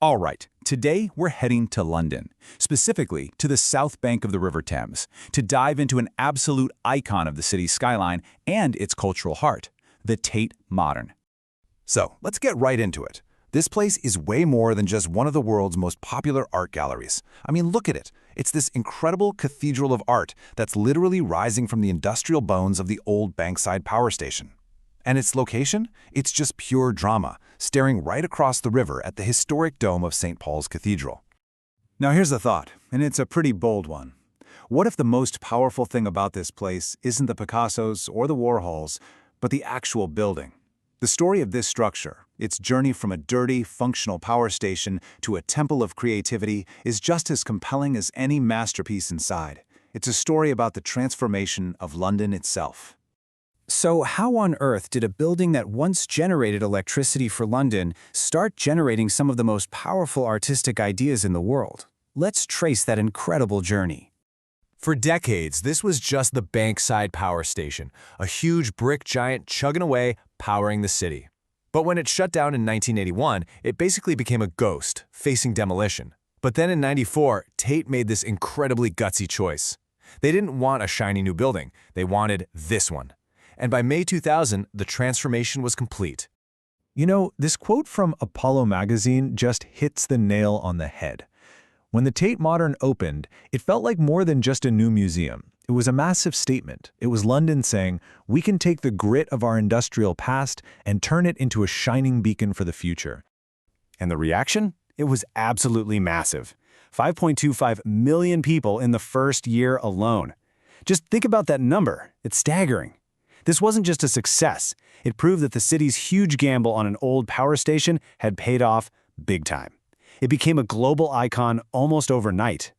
All right, today we're heading to London, specifically to the south bank of the River Thames, to dive into an absolute icon of the city's skyline and its cultural heart, the Tate Modern. So, let's get right into it. This place is way more than just one of the world's most popular art galleries. I mean, look at it. It's this incredible cathedral of art that's literally rising from the industrial bones of the old Bankside Power Station. And its location? It's just pure drama, staring right across the river at the historic dome of St. Paul's Cathedral. Now here's a thought, and it's a pretty bold one. What if the most powerful thing about this place isn't the Picassos or the Warhols, but the actual building? The story of this structure, its journey from a dirty, functional power station to a temple of creativity, is just as compelling as any masterpiece inside. It's a story about the transformation of London itself. So how on earth did a building that once generated electricity for London start generating some of the most powerful artistic ideas in the world? Let's trace that incredible journey. For decades, this was just the Bankside Power Station, a huge brick giant chugging away, powering the city. But when it shut down in 1981, it basically became a ghost, facing demolition. But then in '94, Tate made this incredibly gutsy choice. They didn't want a shiny new building, they wanted this one. And by May 2000, the transformation was complete. You know, this quote from Apollo magazine just hits the nail on the head. When the Tate Modern opened, it felt like more than just a new museum. It was a massive statement. It was London saying, we can take the grit of our industrial past and turn it into a shining beacon for the future. And the reaction? It was absolutely massive. 5.25 million people in the first year alone. Just think about that number. It's staggering. This wasn't just a success. It proved that the city's huge gamble on an old power station had paid off big time. It became a global icon almost overnight.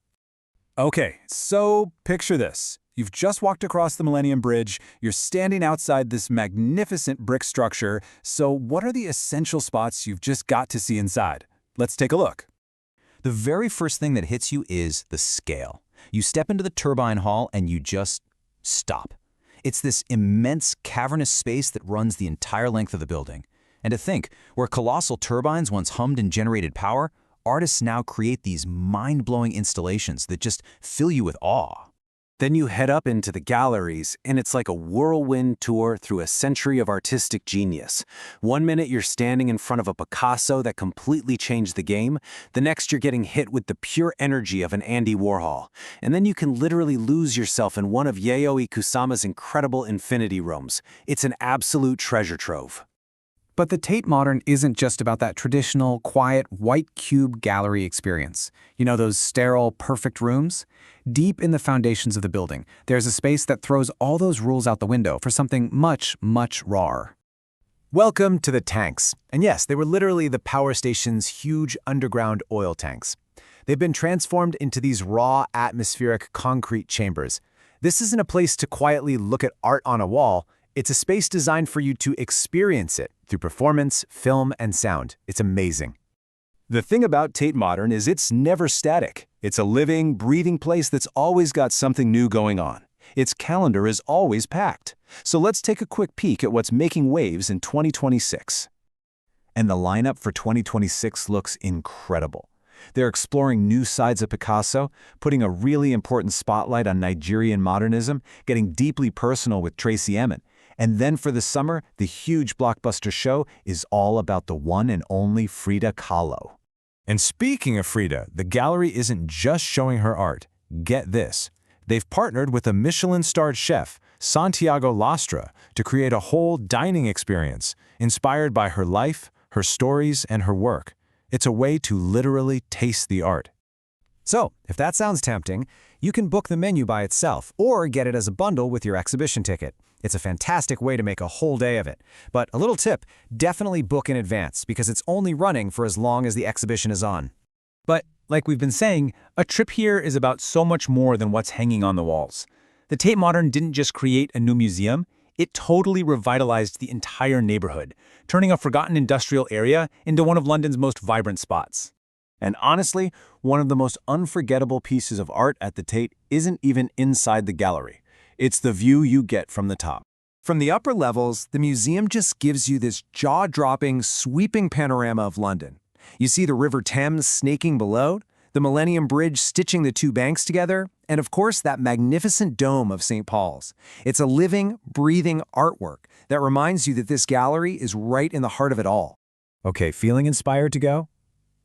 Okay, so picture this. You've just walked across the Millennium Bridge, you're standing outside this magnificent brick structure, so what are the essential spots you've just got to see inside? Let's take a look. The very first thing that hits you is the scale. You step into the Turbine Hall and you just stop. It's this immense cavernous space that runs the entire length of the building. And to think, where colossal turbines once hummed and generated power, artists now create these mind-blowing installations that just fill you with awe. Then you head up into the galleries, and it's like a whirlwind tour through a century of artistic genius. One minute you're standing in front of a Picasso that completely changed the game, the next you're getting hit with the pure energy of an Andy Warhol. And then you can literally lose yourself in one of Yayoi Kusama's incredible infinity rooms. It's an absolute treasure trove. But the Tate Modern isn't just about that traditional, quiet, white cube gallery experience. You know, those sterile, perfect rooms? Deep in the foundations of the building, there's a space that throws all those rules out the window for something much, much rawer. Welcome to the tanks. And yes, they were literally the power station's huge underground oil tanks. They've been transformed into these raw, atmospheric concrete chambers. This isn't a place to quietly look at art on a wall. It's a space designed for you to experience it through performance, film, and sound. It's amazing. The thing about Tate Modern is it's never static. It's a living, breathing place that's always got something new going on. Its calendar is always packed. So let's take a quick peek at what's making waves in 2026. And the lineup for 2026 looks incredible. They're exploring new sides of Picasso, putting a really important spotlight on Nigerian modernism, getting deeply personal with Tracey Emin. And then for the summer, the huge blockbuster show is all about the one and only Frida Kahlo. And speaking of Frida, the gallery isn't just showing her art. Get this. They've partnered with a Michelin-starred chef, Santiago Lastra, to create a whole dining experience inspired by her life, her stories, and her work. It's a way to literally taste the art. So, if that sounds tempting, you can book the menu by itself or get it as a bundle with your exhibition ticket. It's a fantastic way to make a whole day of it. But a little tip, definitely book in advance because it's only running for as long as the exhibition is on. But, like we've been saying, a trip here is about so much more than what's hanging on the walls. The Tate Modern didn't just create a new museum, it totally revitalized the entire neighborhood, turning a forgotten industrial area into one of London's most vibrant spots. And honestly, one of the most unforgettable pieces of art at the Tate isn't even inside the gallery. It's the view you get from the top. From the upper levels, the museum just gives you this jaw-dropping, sweeping panorama of London. You see the River Thames snaking below, the Millennium Bridge stitching the two banks together, and of course that magnificent dome of St. Paul's. It's a living, breathing artwork that reminds you that this gallery is right in the heart of it all. Okay, feeling inspired to go?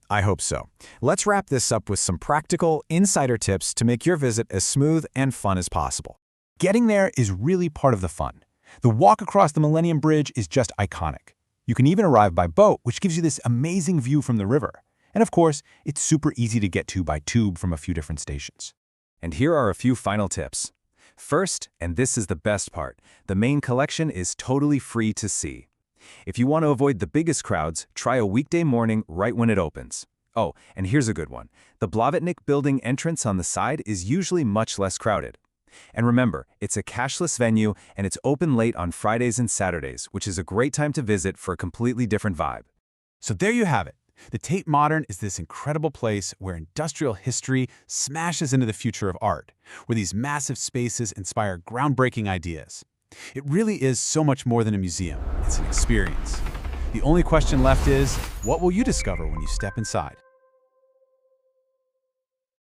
I hope so. Let's wrap this up with some practical insider tips to make your visit as smooth and fun as possible. Getting there is really part of the fun. The walk across the Millennium Bridge is just iconic. You can even arrive by boat, which gives you this amazing view from the river. And of course, it's super easy to get to by tube from a few different stations. And here are a few final tips. First, and this is the best part, the main collection is totally free to see. If you want to avoid the biggest crowds, try a weekday morning right when it opens. Oh, and here's a good one. The Blavatnik Building entrance on the side is usually much less crowded. And remember, it's a cashless venue and it's open late on Fridays and Saturdays, which is a great time to visit for a completely different vibe. So there you have it. The Tate Modern is this incredible place where industrial history smashes into the future of art, where these massive spaces inspire groundbreaking ideas. It really is so much more than a museum. It's an experience. The only question left is, what will you discover when you step inside?